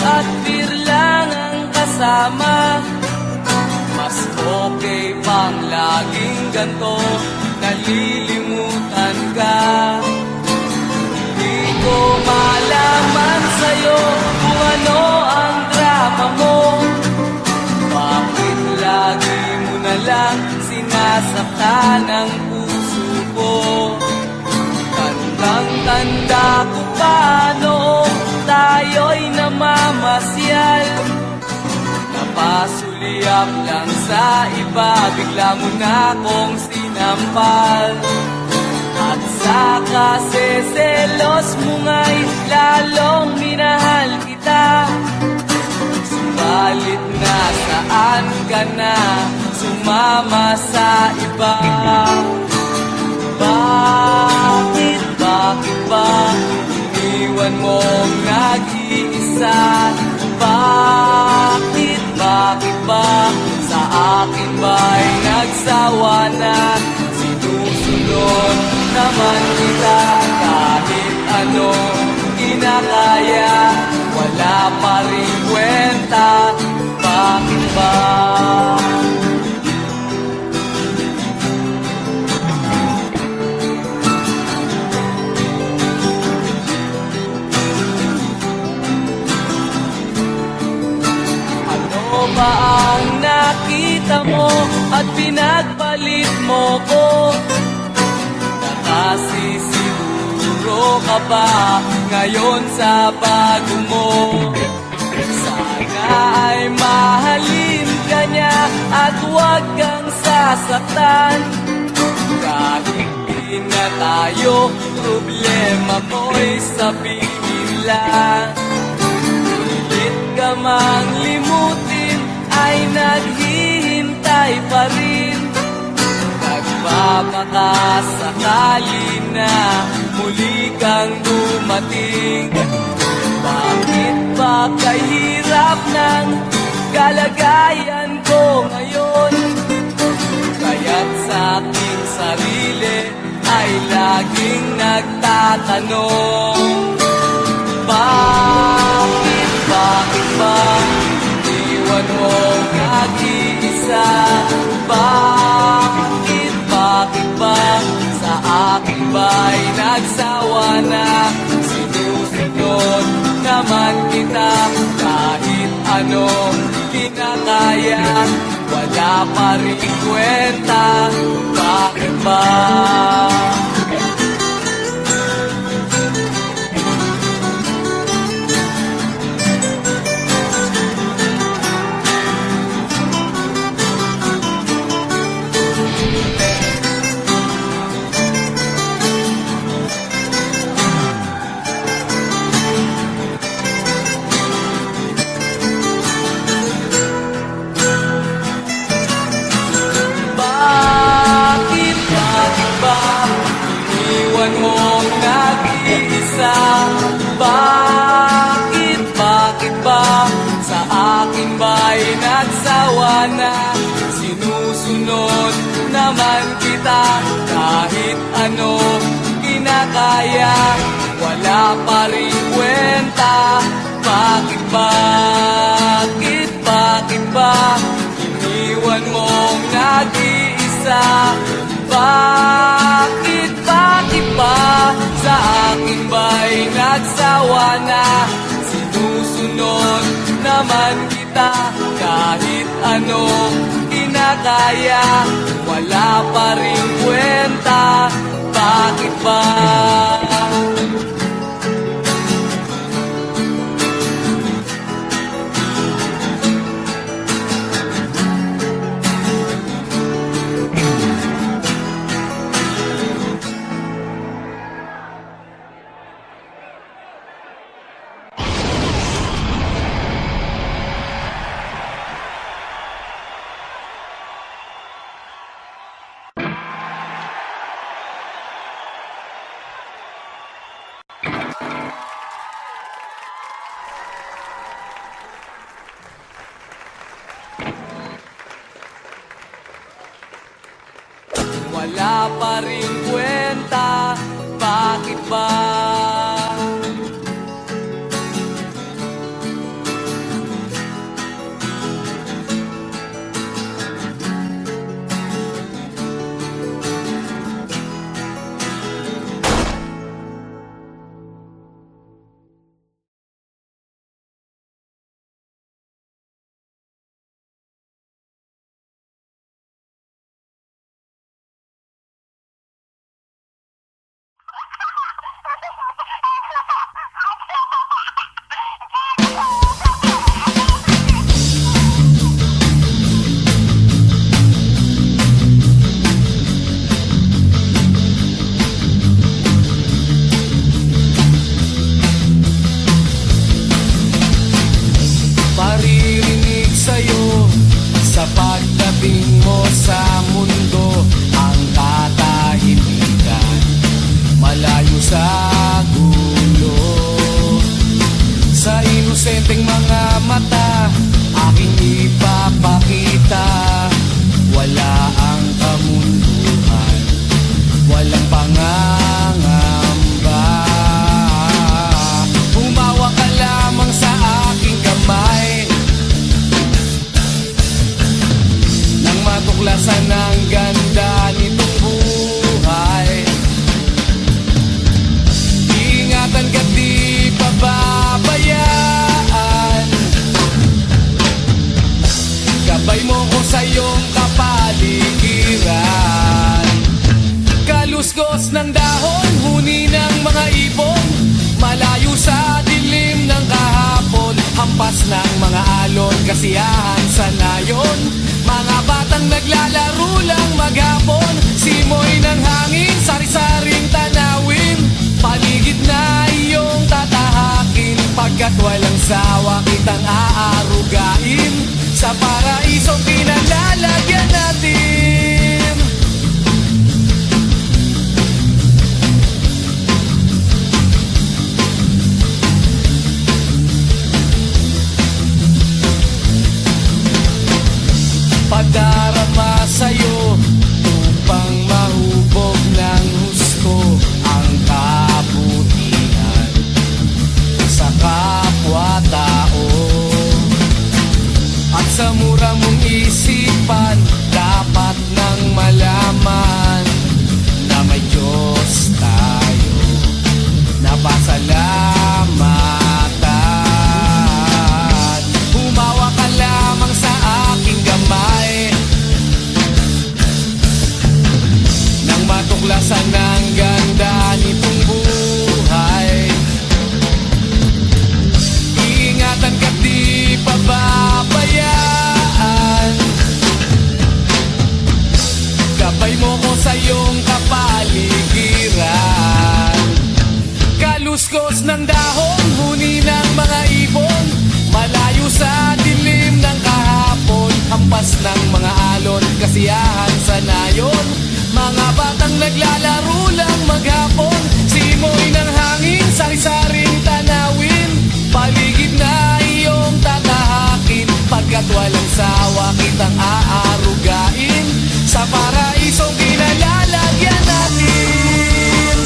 at beer lang ang kasama. Mas okay pang laging ganto, nalilimutan ka. Di ko malaman sa'yo kung ano ang drama mo. Bakit lagi mo na lang sinasaktan ang puso ko? Tandang-tanda ko pa noong tayo'y namamasyal. Napasulyap lang sa iba, bigla mo na akong sinampal. At sa kaseselos mo nga'y lalong minahal kita. Subalit nasaan ka na, sumama sa iba. Bakit ba iniwan mong nag-iisa? Bakit ba sa akin ba'y nagsawa na? Sinusunod naman kita kahit anong kinakaya, wala pa rin kwenta. Bakit ba? Ano ba ang nakita mo at pinagpalit mo ko? Nakasisiguro ka ba ngayon sa bago mo? Sana ay mahalin ka niya at huwag kang sasaktan. Kahit di na tayo, problema mo'y sabihin lang. Pilit ka mang limutin ay naghihintay pa rin. Nagbabakasakali na muli kang dumating. Bakit ba kahirap ng kalagayan ko ngayon? Kaya't sa aking sarili ay laging nagtatanong. Bakit ba iwan mong nag-iisa? Bakit ba sa akin ba'y nagsawa na? Sinusunod naman kita kahit anong kinakaya, wala pa rin kwenta. Bakit ba? Iniwan mong nag-iisa? Bakit ba sa akin ba'y nagsawa na? Sinusunod naman kita kahit ano kinakaya, wala pa rin kwenta. Bakit ba iniwan mong nag-iisa? Bakit ba sa akin ba'y nagsawa na? Sinusunod naman kita kahit anong kinakaya, wala pa rin kwenta. Bakit ba? iparating mo sa mundo ang katahimikan, malayo sa gulo. Sa inosenteng mga mata, aking ipapakita, wala ang kamunduhan, walang pangangamba. Humawa ka lamang sa aking kamay, nang matuklasan ang ganda nitong buhay. Ingatan ka't di pababayaan, gabay mo ko sa iyong kapaligiran. Kaluskos ng dahon, huni ng mga ibon, malayo sa dilim ng kahapon, hampas ng mga alon, kasiyahan sa nayon. Mga batang naglalaro lang maghapon, simoy ng hangin, sari-saring tanawin, paligid na iyong tatahakin, pagkat walang sawa kitang aarugain, sa paraisong pinalalagyan natin. Padarama sa'yo upang mahubog ng husto ang kabutihan sa kapwa-tao. At sa mura mong isipan, dapat nang malaman na may Diyos tayo na pasalamatan. Humawa ka lamang sa aking gamay, nang matuklasan ang ganda nitong buhay. Iingatan ka't di pababayaan, gabay mo ko sa iyong kapaligiran. Kaluskos ng dahon, huni ng mga ibon, malayo sa dilim ng kahapon, hampas ng mga alon, kasiyahan sa nayon. Mga batang naglalaro lang maghapon, simoy ng hangin, sari-saring tanawin, paligid na iyong tatahakin, pagkat walang sawa kitang aarugain, sa paraisong pinalalagyan natin.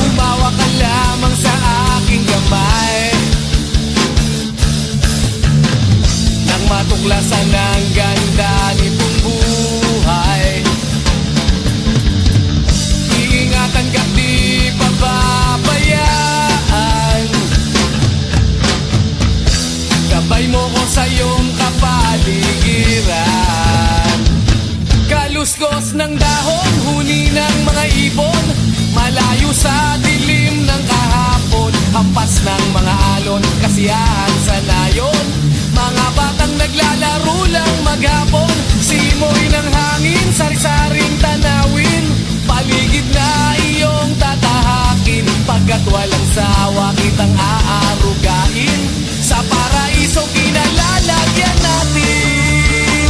Umawa ka lamang sa aking kamay, nang matuklasan ang ganda nitong buhay. Iingatan ka't di pababayaan, gabay mo ko sa iyong kapaligiran. Kaluskos ng dahon, huni ng mga ibon, malayo sa dilim ng kahapon, hampas ng mga alon, kasiyahan sa nayon. Mga batang naglalaro lang maghapon, simoy ng hangin, sari-saring tanawin, paligid na iyong tatahakin, pagkat walang sawa kitang aarugain, sa paraisong pinalalagyan natin.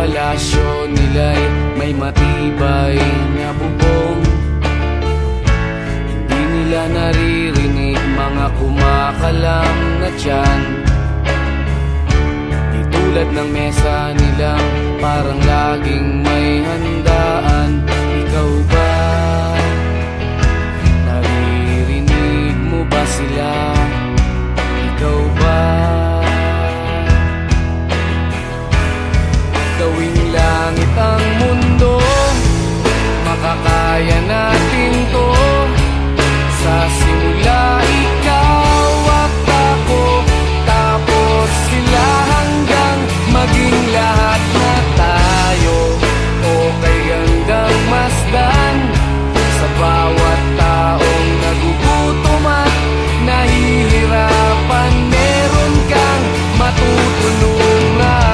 palasyo nila'y may matibay na bubong. Hindi nila naririnig mga kumakalam na tiyan. Di tulad ng mesa nilang parang laging may handaan. Ikaw ba? Naririnig mo ba sila? Ikaw ba? Gawing langit ang mundo, makakaya natin to. Sa simula ikaw at ako, tapos sila hanggang maging lahat na tayo. Okay hanggang masdan sa bawat taong nagugutom at nahihirapan. Meron kang matutulungan.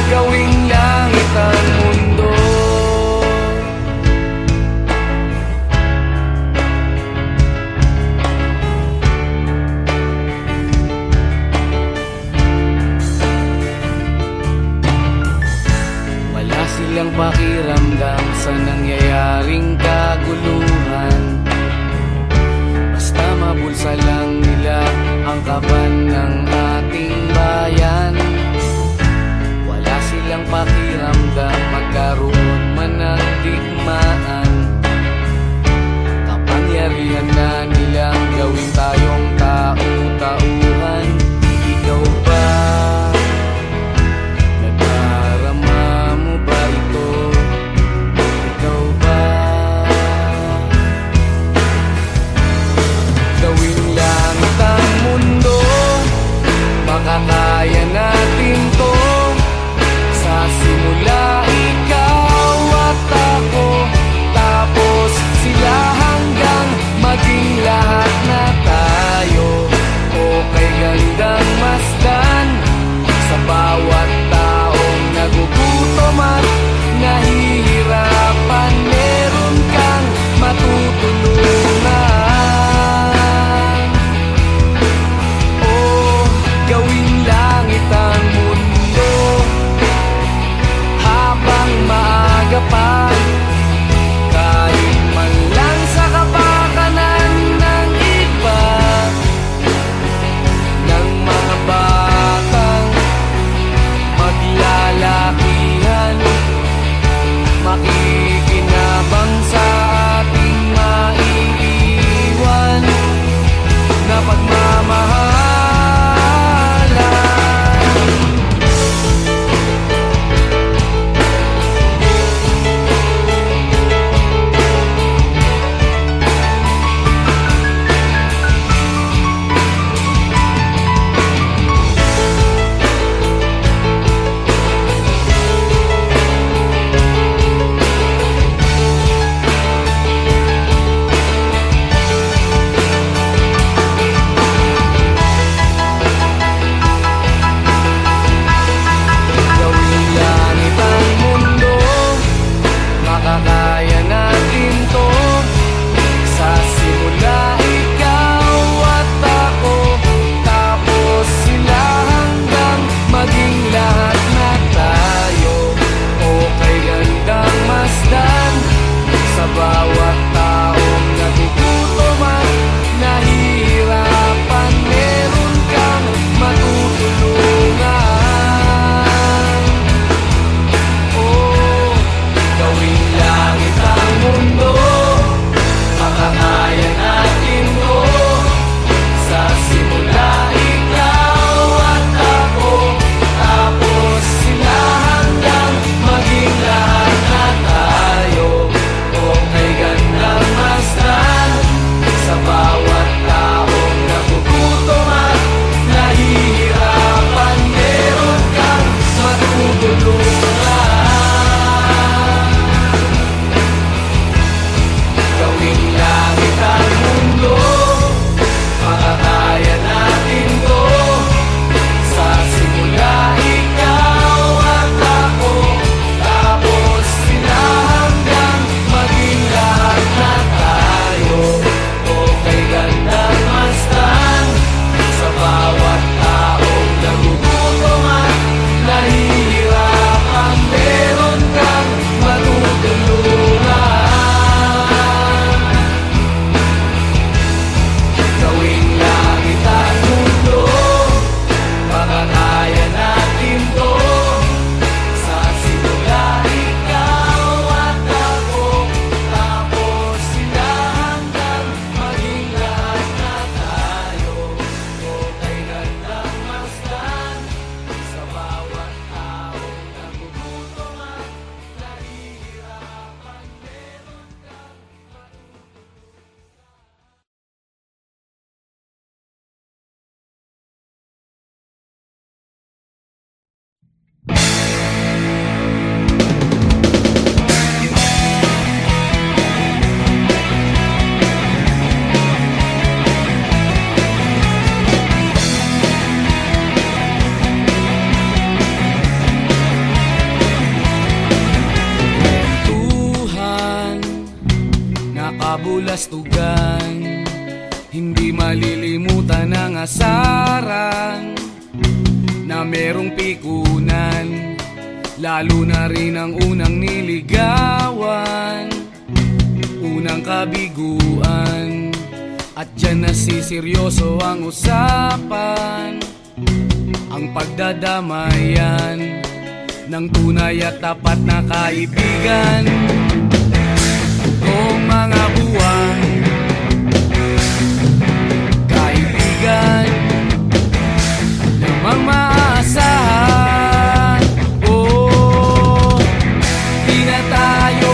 Gawing langit ang mundo. Wala silang pakiramdam sa nangyayaring kaguluhan. Basta mabulsa lang nila ang kaban ng ating bayan. Wala silang pakiramdam magkaroon man ng digmaan. Kapangyarihan na nilang gawin tayong tau-tauhan. Ikaw ba? Nadarama mo ba ito? Ikaw ba? Gawing langit ang mundo, kabastugan, hindi malilimutan ang asaran na merong pikunan, lalo na rin ang unang niligawan, unang kabiguan. At dyan nasiseryoso ang usapan, ang pagdadamayan ng tunay at tapat na kaibigan. Kung mga buwan, kaibigan namang maaasahan. Oh, di na tayo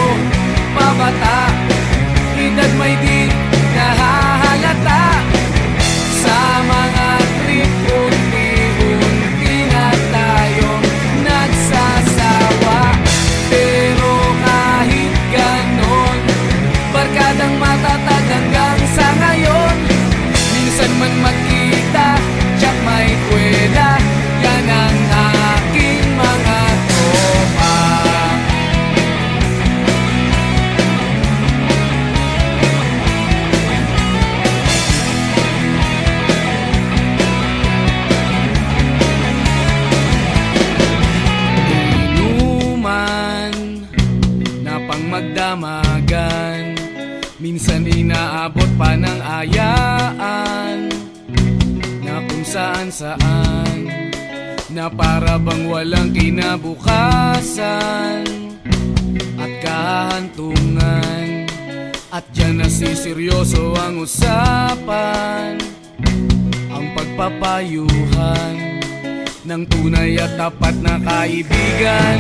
pabata, edad may di nahahalata. Sa mga trip, unti-unti na tayong nagsasawa. Pero kahit ganon, barkadang matatag hanggang sa ngayon. Minsan man magkita, tsak may kwela, yan ang aking mga tropa. Inuman na pang magdamagan, minsan inaabot pa ng ayaan, na kung saan-saan, na para bang walang kinabukasan at kahantungan. At dyan nasiseryoso ang usapan, ang pagpapayuhan ng tunay at tapat na kaibigan.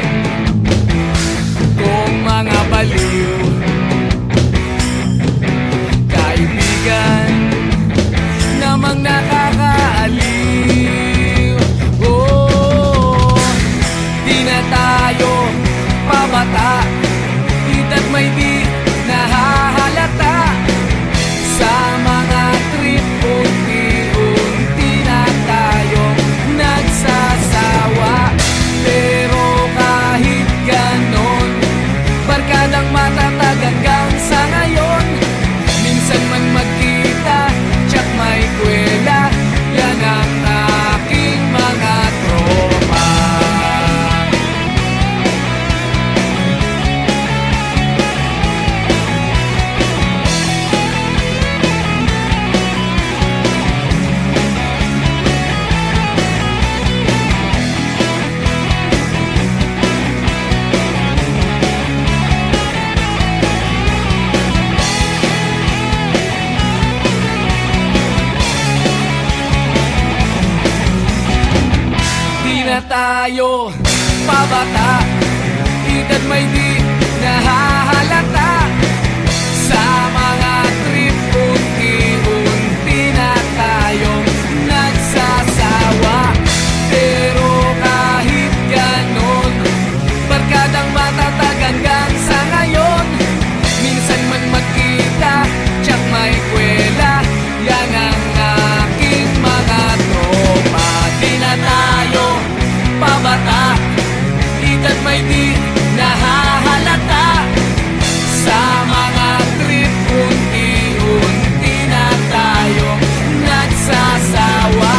Kung mga baliw, kaibigan namang nakakaaliw. Oh, di na tayo pabata, edad may di nahahalata. Sa mga trip, unti-unti na tayong nagsasawa. Pero kahit ganon, barkadang matatag hanggang sa ngayon. Minsan man magkita, tsak may kwela, yan ang aking mga tropa. Na tayo pabata, edad may di nahahalata. Sa mga trip, unti-unti na tayong nagsasawa. Pero kahit ganon, barkadang matatag hanggang sa ngayon. Minsan man magkita, tsak may kwela, yan ang aking mga tropa. Di na tayo pabata, edad may di nahahalata. Sa mga trip, unti-unti na tayong nagsasawa.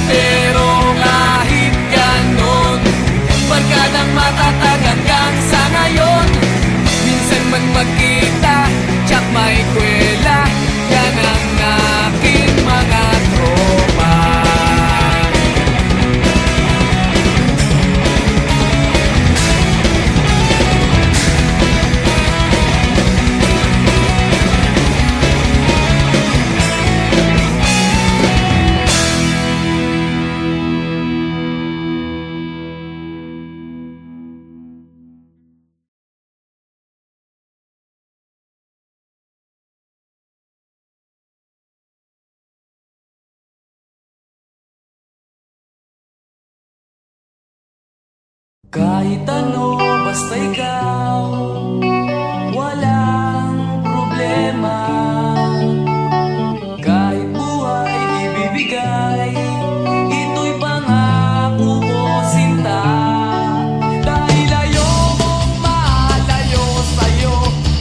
Pero kahit ganon, barkadang matatag hanggang sa ngayon. Minsan man magkita, tsak may kwela, yan ang aking mga tropa. Kahit ano, basta ikaw, walang problema. Kahit buhay ibibigay, ito'y pangako ko, sinta. Dahil ayokong malayo sa'yo,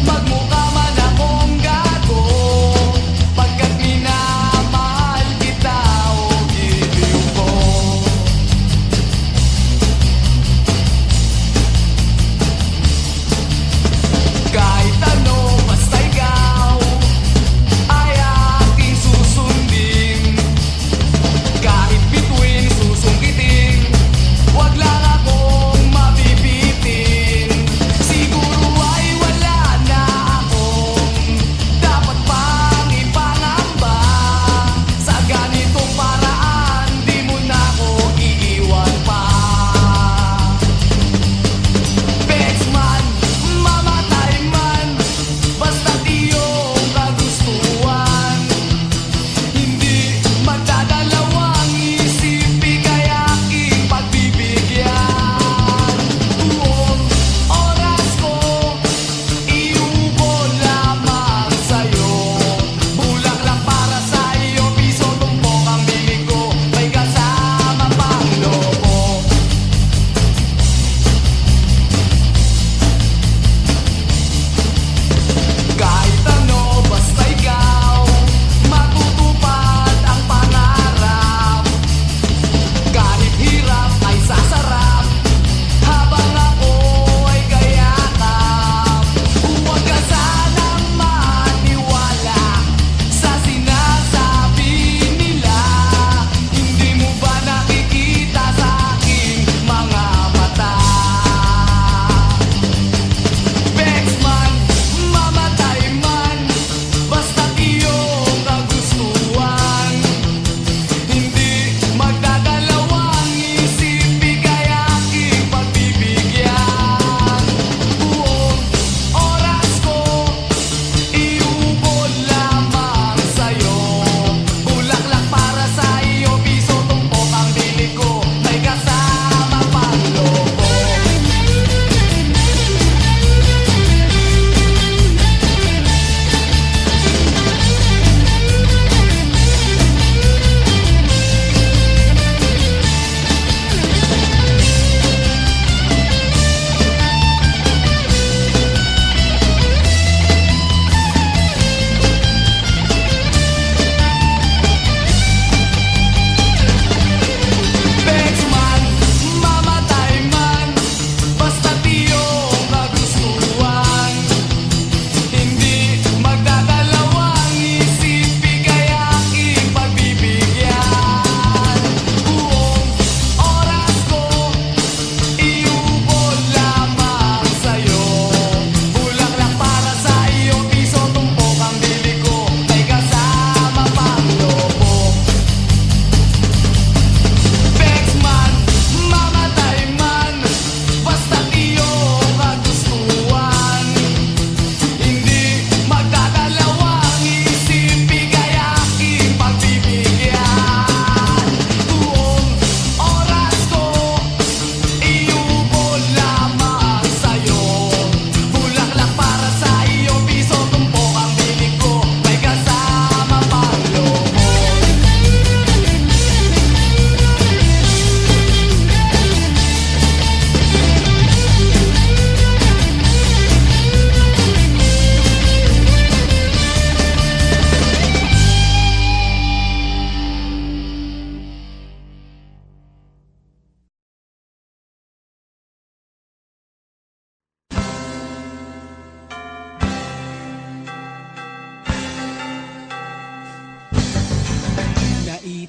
magmukha man akong gago.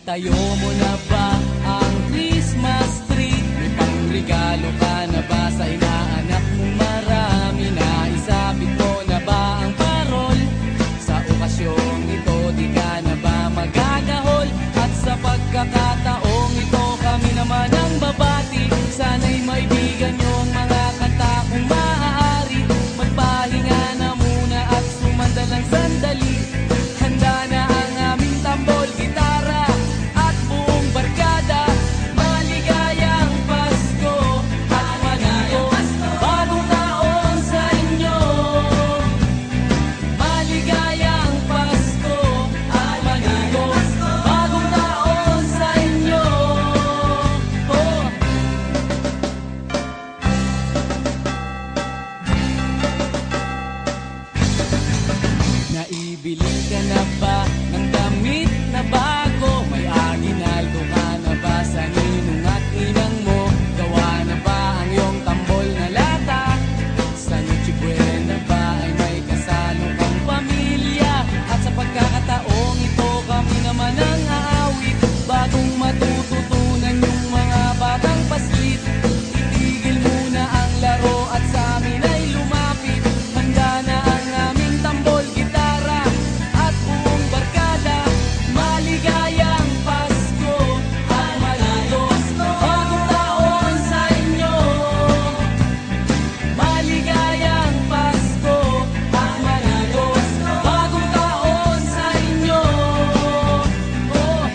Itayo mo na ba ang Christmas tree? May pangregalo ka na ba sa inaanak mong marami? Naisabit mo na ba ang parol? Sa okasyong ito di ka na ba magagahol? At sa pagkakataong ito kami naman ang babati. Sana'y maibigan nyo ang mga kanta kung maaari. Magpahinga na muna at sumandalang sandali. Handa na ang aming tambol, gitara at buong barkada. Maligayang Pasko at maligayang bagong taon sa inyo. Maligayang Pasko at maligayang bagong taon sa inyo. Oh. Naibili ka na ba ng damit na bago? May aginaldo ka na ba sa ninong at ninang mo? Gawa na ba ang iyong tambol na lata? Sa Noche Buena ba ay may kasalo kang pamilya? At sa pagkakataong ito kami naman ang aawit. Bagong matututunan yung mga batang paslit. Itigil muna ang laro at sa amin ay lumapit. Handa na ang aming tambol, gitara at buong barkada. Maligayang Pasko at maligayang bagong taon sa inyo. Maligayang Pasko at maligayang bagong taon sa inyo. Oh.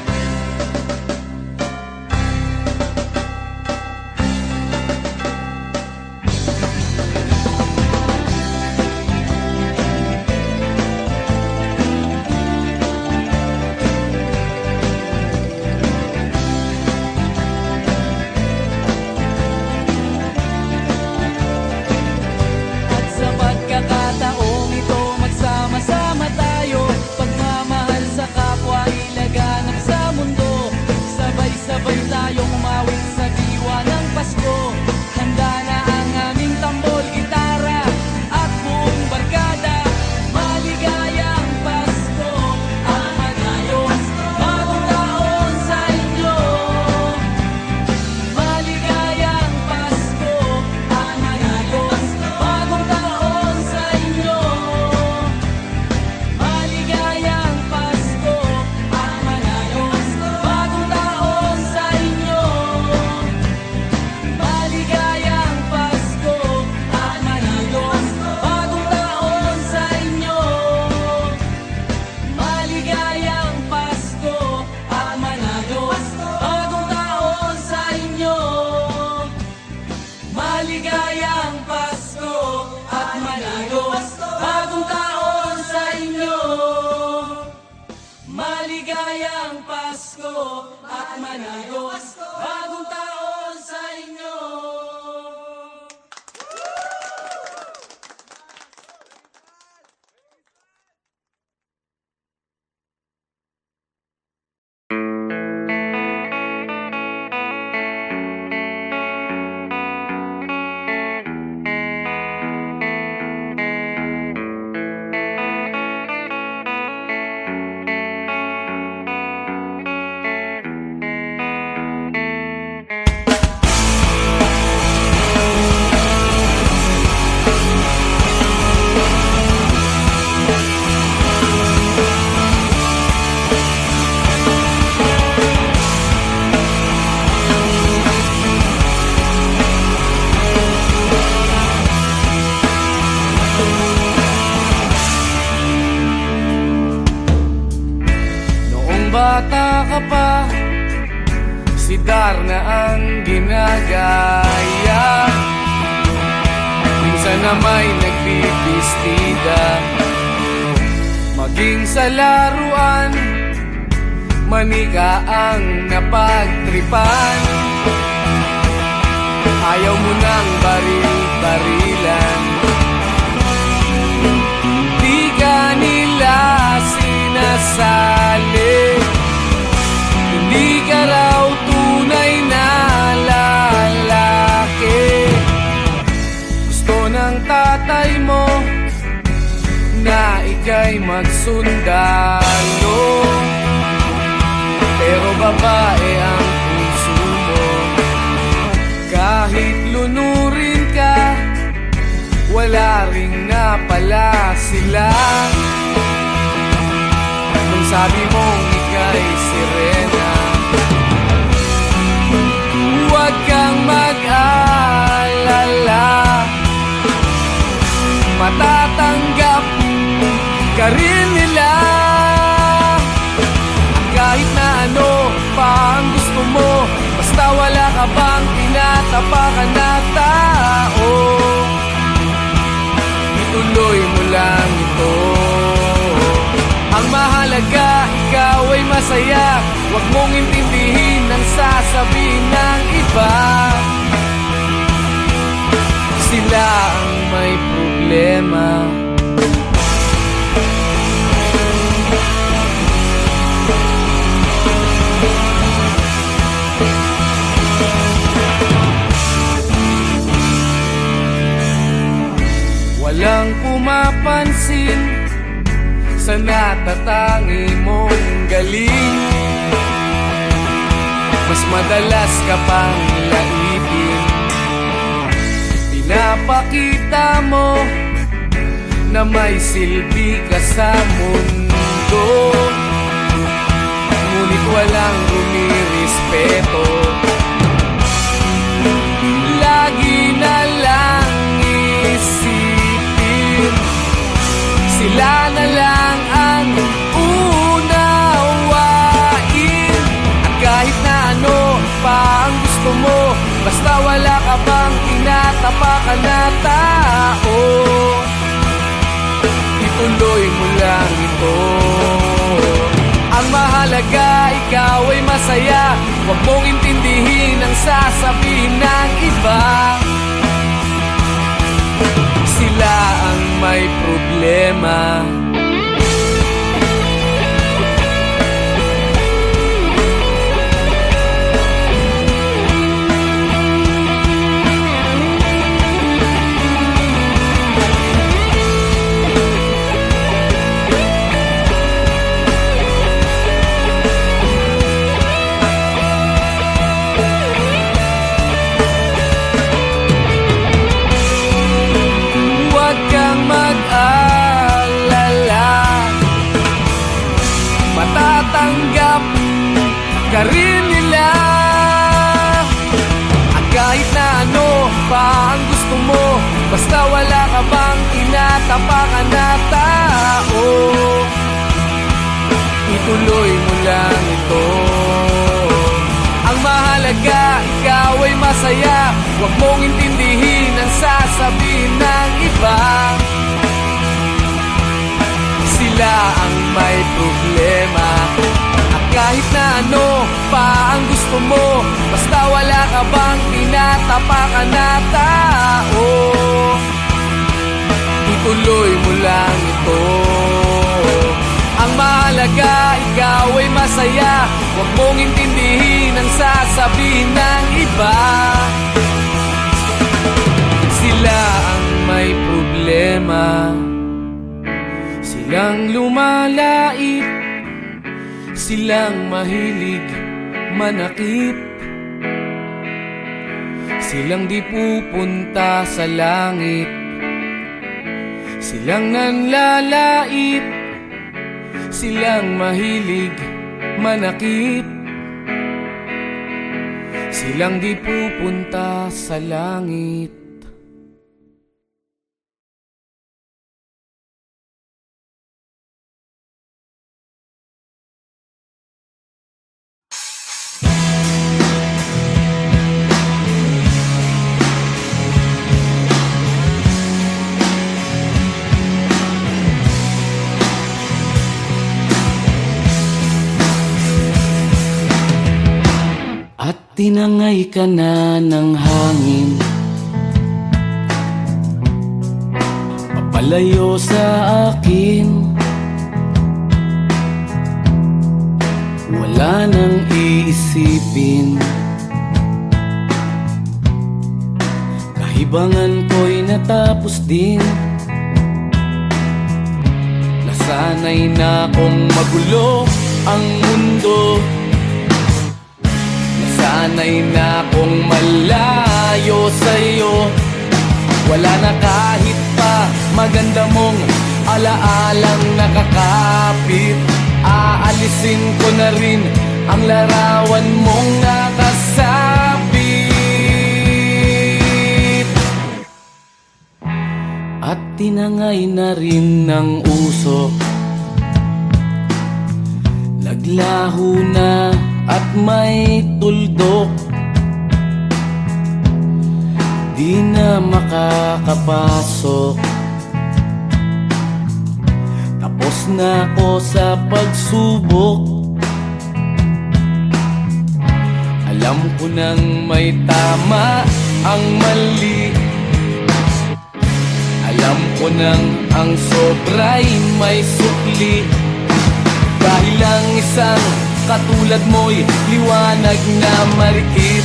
At sa pagkakataong ito, magsama-sama tayo. Pagmamahal sa kapwa, ilaganap sa mundo. Sabay-sabay tayong umawit sa diwa ng Pasko. Handa na ang aming tambol, gitara at buong barkada. Maligayang Pasko at maligayang bagong taon sa inyo. Maligayang Pasko at maligayang bagong taon sa inyo. Maligayang Pasko at maligayang bagong taon sa inyo. Maligayang Pasko at maligayang bagong taon sa inyo. Maligayang Pasko at maligayang bagong taon sa inyo. Maligayang Pasko at maligayang bagong taon sa inyo. Maligayang Pasko at maligayang bagong taon sa inyo. Bata ka pa, si Darna ang ginagaya. Minsan na may nagbibistida, maging sa laruan, manika ang napagtripan. Ayaw mo nang baril-barilan, di ka nila sinasali. Hindi ka raw tunay na lalaki. Gusto ng tatay mo na ika'y magsundalo, pero babae ang puso mo. Kahit lunurin ka, wala ring napala sila. Nung sabi mong ika'y sirena, huwag kang mag-alala, matatanggap ka rin nila. Kahit na ano pa ang gusto mo, basta wala ka bang tinatapakan na tao, ituloy mo lang ito. Ang mahalaga, ikaw ay masaya. Huwag mong intindihin ang sasabihin ng iba. Sila ang may problema. Walang pumapansin sa natatangi mong galing. Mas madalas ka pang laipin. Pinapakita mo na may silbi ka sa mundo, ngunit walang rumirespeto. Lagi na lang isipin, sila na lang ang unawain. At kahit na ano pa ang gusto mo, basta wala ka bang tinatapakan na tao, ituloy mo lang ito. Ang mahalaga, ikaw ay masaya. Huwag mong intindihin ang sasabihin ng iba. Sila ang may problema. Matatanggap ka rin nila. At kahit na ano pa ang gusto mo, basta wala ka bang tinatapakan na tao, ituloy mo lang ito. Ang mahalaga, ikaw ay masaya. Huwag mong intindihin ang sasabihin ng iba. Sila ang may problema. At kahit na ano pa ang gusto mo, basta wala ka bang tinatapakan na tao, ituloy mo lang ito. Ang mahalaga, ikaw ay masaya. Huwag mong intindihin ang sasabihin ng iba. Sila ang may problema. Silang lumalait, silang mahilig manakit, silang di pupunta sa langit, silang nanlalait, silang mahilig manakit, silang di pupunta sa langit. At tinangay ka na ng hangin, papalayo sa akin. Wala nang iisipin, kahibangan ko'y natapos din. Nasanay na kong magulo ang mundo, Nasanay na kong malayo sa'yo. Wala na kahit pa maganda mong alaalang nakakapit. Aalisin ko na rin ang larawan mong nakasabit. At tinangay na rin ng usok, naglaho na at may tuldok. Di na makakapasok. Tapos na ako sa pagsubok. Alam ko nang may tama ang mali. Alam ko nang ang sobra'y may sukli. Dahil lang isang katulad mo'y liwanag na marikit.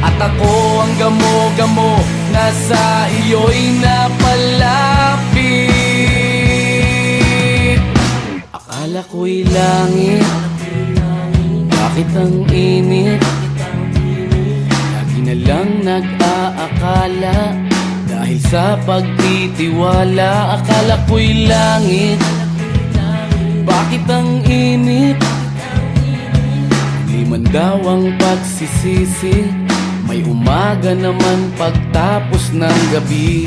At ako ang gamo-gamo na sa iyo'y napalapit. Akala ko'y langit, bakit ang init? Lagi na lang nag-aakala, dahil sa pagtitiwala. Akala ko'y langit, bakit ang init? Liman daw ang pagsisisi, may umaga naman pagtapos ng gabi.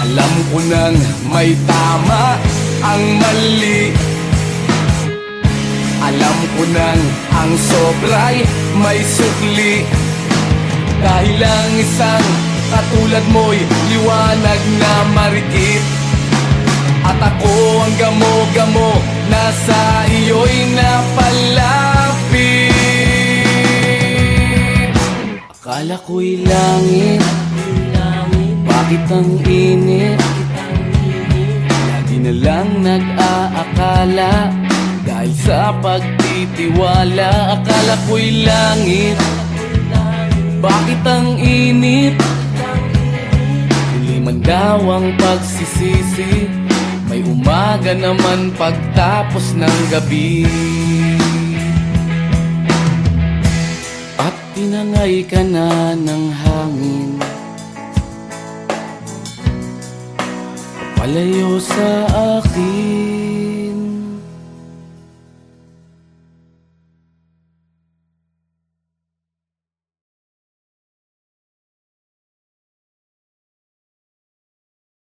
Alam ko nang may tama ang mali. Alam ko nang ang sobra'y may sukli. Dahil lang isang katulad mo'y liwanag na marikit. At ako ang gamo-gamo na sa iyo'y napalapit. Akala ko'y langit, bakit ang init? Lagi na lang nag-aakala, dahil sa pagtitiwala. Akala ko'y langit, bakit ang init? Huli man daw ang pagsisisi, may umaga naman pagtapos ng gabi. At tinangay ka na ng hangin, palayo sa akin.